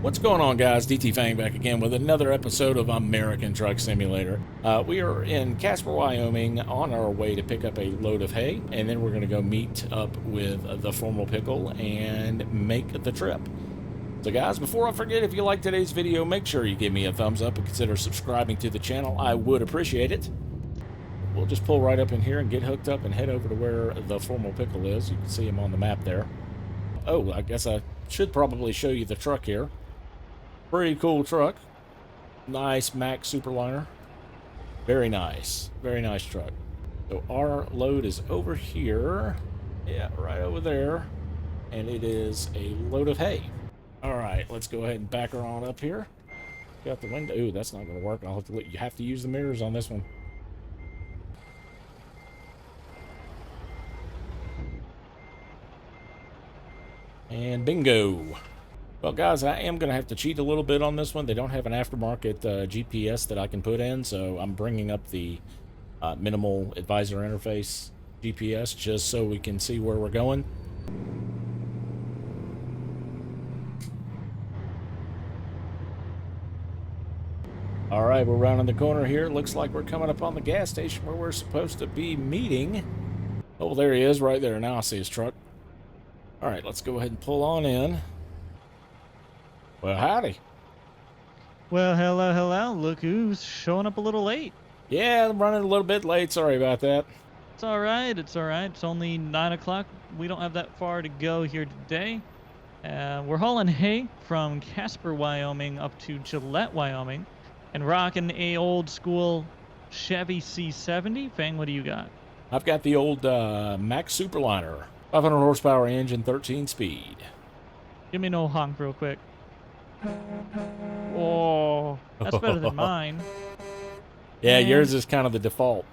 What's going on, guys? DTfang back again with another episode of American Truck Simulator. We are in Casper, Wyoming on our way to pick up a load of hay, and then we're going to go meet up with the Formal Pickle and make the trip. So guys, before I forget, if you like today's video, make sure you give me a thumbs up and consider subscribing to the channel. I would appreciate it. We'll just pull right up in here and get hooked up and head over to where the Formal Pickle is. You can see him on the map there. Oh, I guess I should probably show you the truck here. Pretty cool truck. Nice Mack Superliner. Very nice truck. So our load is over here. Yeah, right over there. And it is a load of hay. Alright, let's go ahead and back her on up here. Got the window. Ooh, that's not going to work. I'll have to you have to use the mirrors on this one. And bingo. Well, guys, I am going to have to cheat a little bit on this one. They don't have an aftermarket GPS that I can put in, so I'm bringing up the minimal advisor interface GPS just so we can see where we're going. All right, we're rounding the corner here. Looks like we're coming up on the gas station where we're supposed to be meeting. Oh, there he is right there. Now I see his truck. All right, let's go ahead and pull on in. Well, howdy. Well, hello. Look who's showing up a little late. Yeah, I'm running a little bit late. Sorry about that. It's all right. It's only 9 o'clock. We don't have that far to go here today. We're hauling hay from Casper, Wyoming up to Gillette, Wyoming, and rocking a old school Chevy C70. Fang, what do you got? I've got the old Mack Superliner. 500 horsepower engine, 13 speed. Give me no honk real quick. Oh, that's better than mine. Yeah, yours is kind of the default.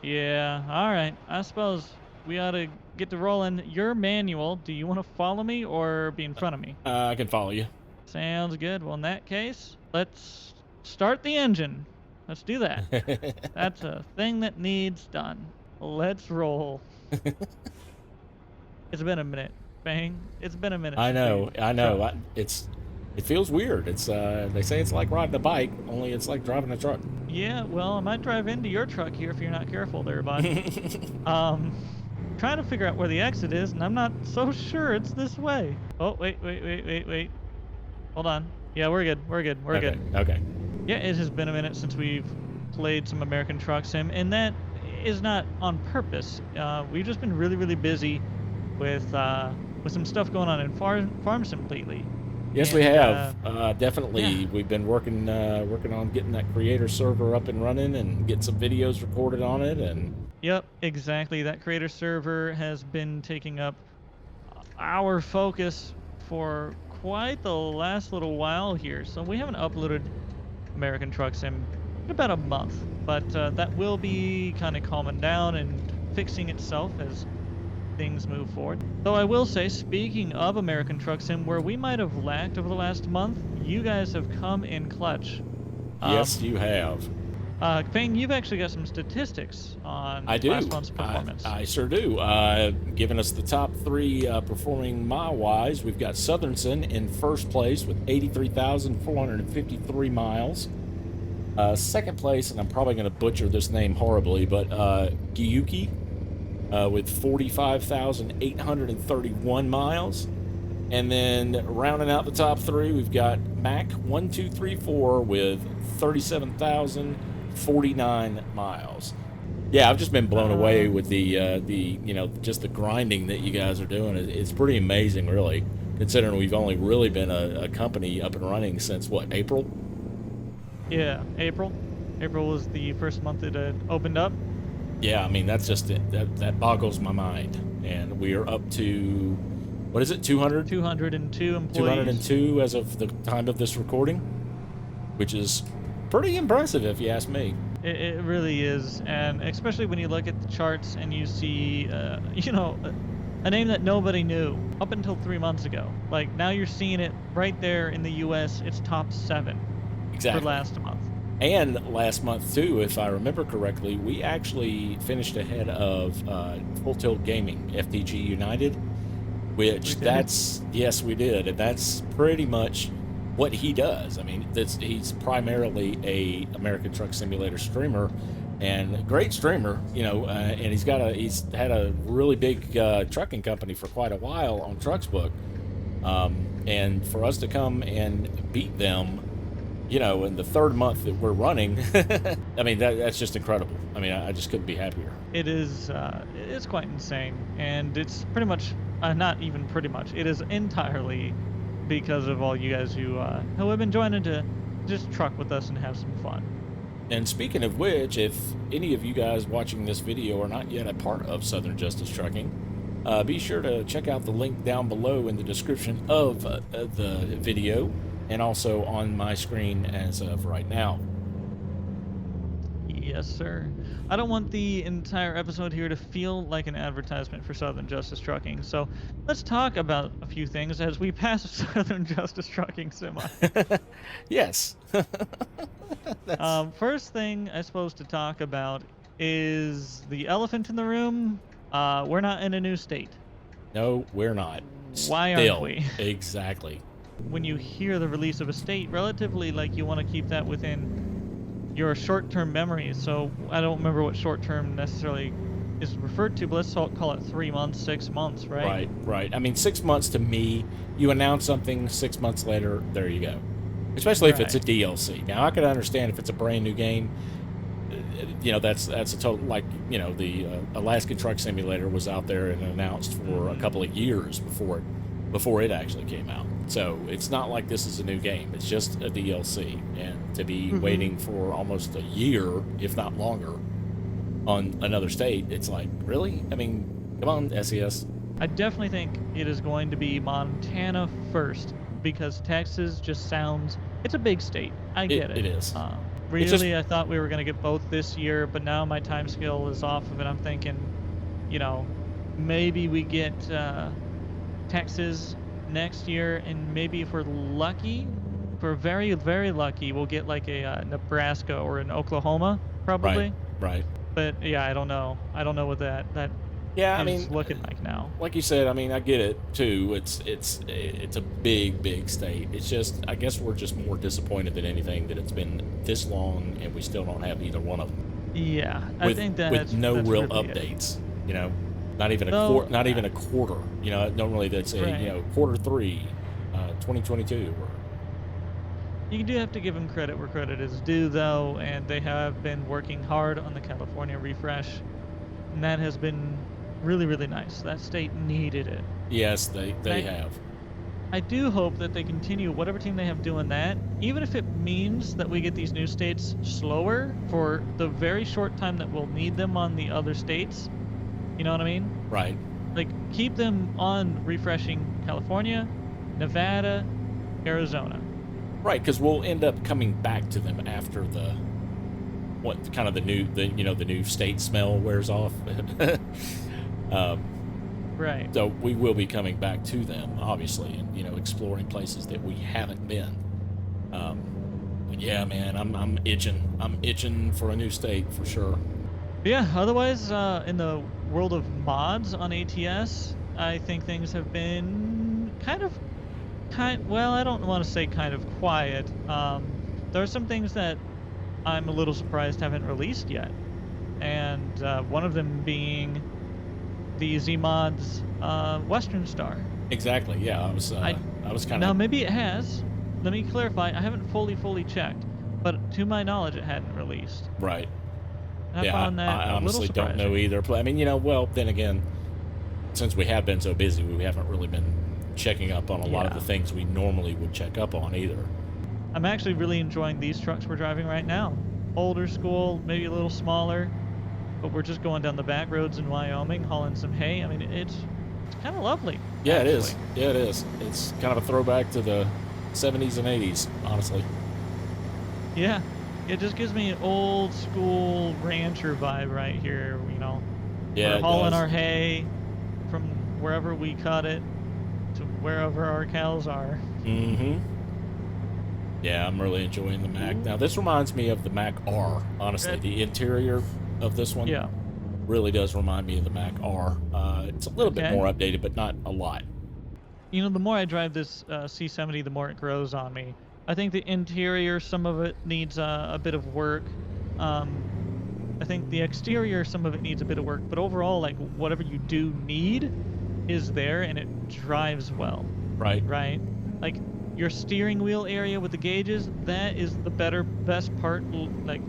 Yeah, all right. I suppose we ought to get to rolling. You're manual. Do you want to follow me or be in front of me? I can follow you. Sounds good. Well, in that case, let's start the engine. Let's do that. That's a thing that needs done. Let's roll. It's been a minute. Bang. It's been a minute. I know. It feels weird. It's they say it's like riding a bike, only it's like driving a truck. Yeah, well, I might drive into your truck here if you're not careful there, bud. Trying to figure out where the exit is, and I'm not so sure it's this way. Oh, wait. Hold on. Yeah, we're good. We're good. Okay. Yeah, it has been a minute since we've played some American Truck Sim, and that is not on purpose. We've just been really busy with some stuff going on in Farm Sim lately. Yes, we have. Definitely. Yeah. We've been working on getting that creator server up and running and get some videos recorded on it. And yep, exactly. That creator server has been taking up our focus for quite the last little while here. So we haven't uploaded American Truck Sim in about a month, but that will be kind of calming down and fixing itself as things move forward. Though I will say, speaking of American Truck Sim, where we might have lacked over the last month, you guys have come in clutch. Yes, you have. Fang, you've actually got some statistics on last month's performance. I sure do. Giving us the top three performing mile-wise, we've got Southernson in first place with 83,453 miles. Second place, and I'm probably going to butcher this name horribly, but Giyuki with 45,831 miles. And then rounding out the top three, we've got Mack 1234 with 37,049 miles. Yeah, I've just been blown away with the just the grinding that you guys are doing. It's pretty amazing, really, considering we've only really been a company up and running since what, April? Yeah, April. April was the first month it had opened up. Yeah, I mean, that's just it. That boggles my mind. And we are up to, what is it, 200? 202 employees. 202 as of the time of this recording, which is pretty impressive if you ask me. It really is, and especially when you look at the charts and you see, a name that nobody knew up until 3 months ago. Like, now you're seeing it right there in the U.S. It's top 7 exactly for last month. And last month, too, if I remember correctly, we actually finished ahead of Full Tilt Gaming, FTG United, which that's, yes, we did. And that's pretty much what he does. I mean, he's primarily a American Truck Simulator streamer, and a great streamer, and he's had a really big trucking company for quite a while on Trucksbook, and for us to come and beat them, in the third month that we're running, I mean, that's just incredible. I mean, I just couldn't be happier. It is, it's quite insane, and it's pretty much, not even pretty much, it is entirely because of all you guys who have been joining to just truck with us and have some fun. And speaking of which, if any of you guys watching this video are not yet a part of Southern Justice Trucking, be sure to check out the link down below in the description of the video, and also on my screen as of right now. Yes, sir. I don't want the entire episode here to feel like an advertisement for Southern Justice Trucking, so let's talk about a few things as we pass Southern Justice Trucking semi. Yes. First thing I suppose to talk about is the elephant in the room. We're not in a new state. No, we're not. Why aren't we? Exactly. When you hear the release of a state, relatively, like, you want to keep that within your short-term memory. So I don't remember what short-term necessarily is referred to, but let's call it 3 months, 6 months, right? Right. I mean, 6 months to me, you announce something, 6 months later, there you go. Especially if it's a DLC. Now, I could understand if it's a brand new game, that's a total, like, the Alaskan Truck Simulator was out there and announced for a couple of years before it actually came out. So it's not like this is a new game. It's just a DLC. And to be waiting for almost a year, if not longer, on another state, it's like, really? I mean, come on, SES. I definitely think it is going to be Montana first, because Texas just sounds, it's a big state. I get it. It is. Really, I thought we were going to get both this year, but now my time scale is off of it. I'm thinking, maybe we get Texas next year, and maybe if we're lucky, if we're very, very lucky, we'll get like a Nebraska or an Oklahoma, probably. Right. But yeah, I don't know. I don't know what that is looking like now. Like you said, I mean, I get it too. It's a big state. It's just, I guess we're just more disappointed than anything that it's been this long and we still don't have either one of them. Yeah, I think that's with no real really updates. Not even a quarter. Normally that's quarter 3, 2022. You do have to give them credit where credit is due, though, and they have been working hard on the California refresh, and that has been really, really nice. That state needed it. Yes, they have. I do hope that they continue whatever team they have doing that, even if it means that we get these new states slower for the very short time that we'll need them on the other states. You know what I mean? Right. Like, keep them on refreshing California, Nevada, Arizona. Right, because we'll end up coming back to them after the new state smell wears off. Right. So we will be coming back to them, obviously, and exploring places that we haven't been. But yeah, man, I'm itching. I'm itching for a new state for sure. Yeah. Otherwise, in the world of mods on ATS, I think things have been well, I don't want to say kind of quiet. There are some things that I'm a little surprised haven't released yet, and one of them being the ZMods Western Star. Exactly. Yeah, I was kind of. Now maybe it has. Let me clarify. I haven't fully checked, but to my knowledge, it hadn't released. Right. I found that I honestly a little don't know either. I mean, well, then again, since we have been so busy, we haven't really been checking up on a lot of the things we normally would check up on either. I'm actually really enjoying these trucks we're driving right now. Older school, maybe a little smaller, but we're just going down the back roads in Wyoming, hauling some hay. I mean, it's kind of lovely. Yeah, actually. It is. Yeah, it is. It's kind of a throwback to the 70s and 80s, honestly. Yeah, it just gives me an old school rancher vibe right here, Yeah, we're hauling our hay from wherever we cut it to wherever our cows are. Mm-hmm. Yeah, I'm really enjoying the Mac. Now, this reminds me of the Mac R, honestly. The interior of this one really does remind me of the Mac R. It's a little bit more updated, but not a lot. The more I drive this C70, the more it grows on me. I think the interior, some of it needs a bit of work. Um, I think the exterior, some of it needs a bit of work, but overall, like whatever you do need is there and it drives well, Right, right? Like your steering wheel area with the gauges, that is the best part, like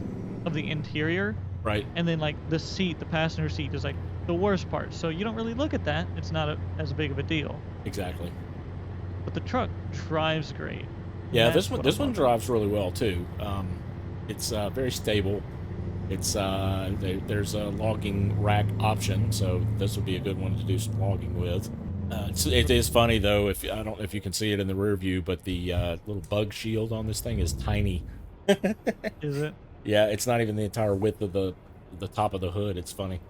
of the interior. right, And then like the seat, the passenger seat is like the worst part. So you don't really look at that. It's not as big of a deal. exactly. But the truck drives great. Yeah, That's what this I'm one loving. drives really well too. It's very stable. It's there's a logging rack option, so this would be a good one to do some logging with. It is funny though, if I don't know if you can see it in the rear view, but the little bug shield on this thing is tiny. Is it? Yeah, it's not even the entire width of the top of the hood. It's funny.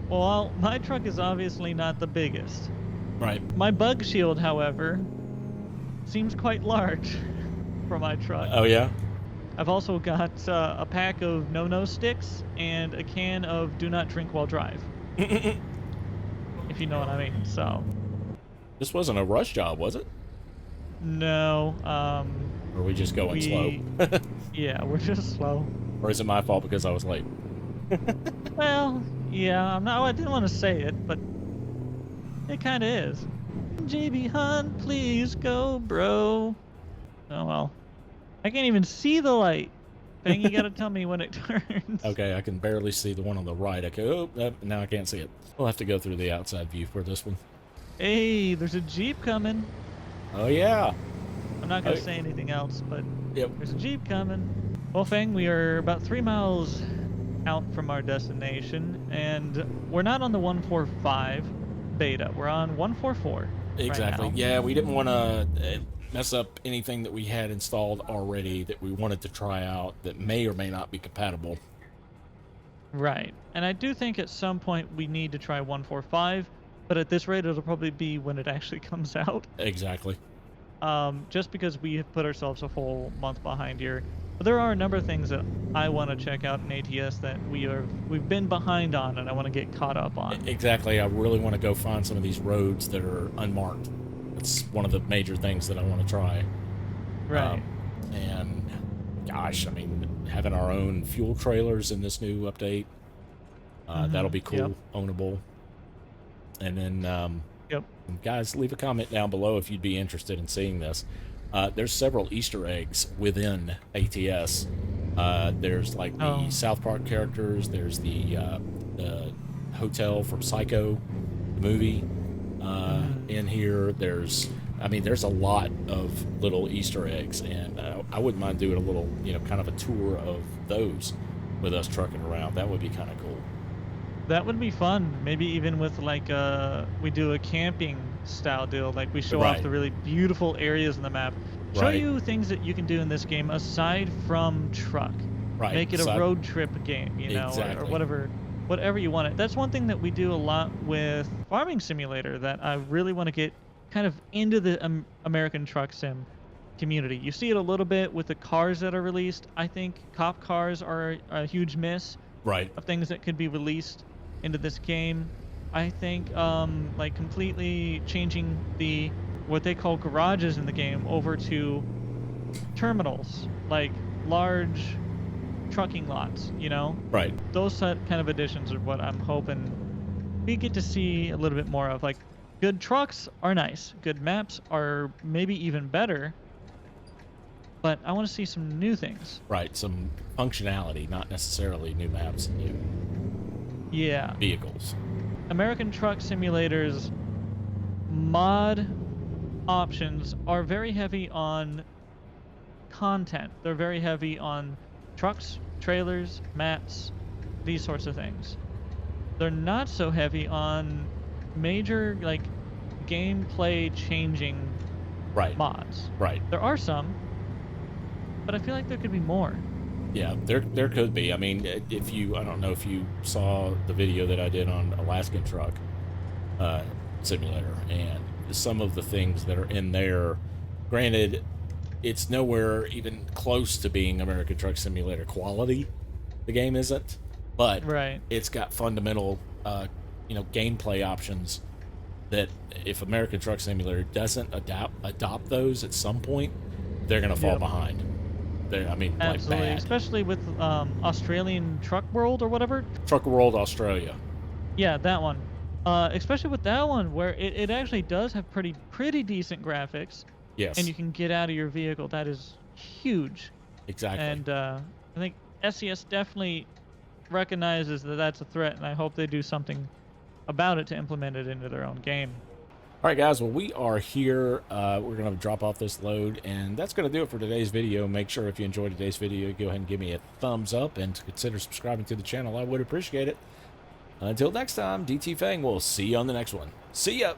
Well, my truck is obviously not the biggest. Right. My bug shield, however, seems quite large for my truck. Oh yeah. I've also got a pack of no-no sticks and a can of do not drink while drive, if you know what I mean. So, This wasn't a rush job, was it? no, Or are we just going slow? yeah, we're just slow. Or is it my fault because I was late? Well, yeah, I didn't want to say it, but it kind of is. JB Hunt, please go, bro. Oh well. I can't even see the light. Fang, you gotta tell me when it turns. Okay, I can barely see the one on the right. Okay, now I can't see it. We'll have to go through the outside view for this one. Hey, there's a Jeep coming. Oh yeah. I'm not gonna say anything else, but Yep. there's a Jeep coming. Well, Fang, we are about 3 miles out from our destination, and we're not on the 145 beta. We're on 144 Exactly. right now. Yeah, we didn't want to mess up anything that we had installed already that we wanted to try out that may or may not be compatible. Right. And I do think at some point we need to try 145, but at this rate it'll probably be when it actually comes out. Exactly. Just because we have put ourselves a full month behind here. But there are a number of things that I want to check out in ATS that we've been behind on and I want to get caught up on. Exactly. I really want to go find some of these roads that are unmarked. That's one of the major things that I want to try. Right. And gosh, I mean, having our own fuel trailers in this new update, that'll be cool, Yep. ownable. And then, Yep. guys, leave a comment down below if you'd be interested in seeing this. There's several Easter eggs within ATS. There's like the South Park characters. There's the hotel from Psycho, the movie, in here. There's a lot of little Easter eggs, and I wouldn't mind doing a little, kind of a tour of those with us trucking around. That would be kind of cool. That would be fun. Maybe even with like we do a camping style deal. Like we show off Right. the really beautiful areas in the map. Show Right. you things that you can do in this game aside from truck. Right. Make it a Aside- road trip game, or Exactly. whatever you want it. That's one thing that we do a lot with Farming Simulator that I really want to get kind of into the American Truck Sim community. You see it a little bit with the cars that are released. I think cop cars are a huge miss Right. of things that could be released into this game. I think like completely changing what they call garages in the game over to terminals, like large trucking lots, Right. those kind of additions are what I'm hoping we get to see a little bit more of. Like good trucks are nice, good maps are maybe even better, but I want to see some new things. Right. Some functionality, not necessarily new maps and new Yeah. vehicles. American Truck Simulator's mod options are very heavy on content. They're very heavy on trucks, trailers, maps, these sorts of things. They're not so heavy on major like gameplay changing Right. mods. Right. There are some, but I feel like there could be more. Yeah, there could be. I mean, I don't know if you saw the video that I did on Alaskan Truck Simulator, and some of the things that are in there, granted, it's nowhere even close to being American Truck Simulator quality. The game isn't, but Right. it's got fundamental, gameplay options that if American Truck Simulator doesn't adopt those at some point, they're gonna fall Yep. behind. I mean, like Absolutely, bad. especially with Australian Truck World or whatever. Truck World Australia. Yeah, that one. Especially with that one where it actually does have pretty decent graphics, and Yes, you can get out of your vehicle. That is huge. exactly. And I think SES definitely recognizes that that's a threat, and I hope they do something about it to implement it into their own game. All right, guys. Well, we are here. We're going to drop off this load, and that's going to do it for today's video. Make sure if you enjoyed today's video, go ahead and give me a thumbs up and consider subscribing to the channel. I would appreciate it. Until next time, DTfang, we'll see you on the next one. See ya!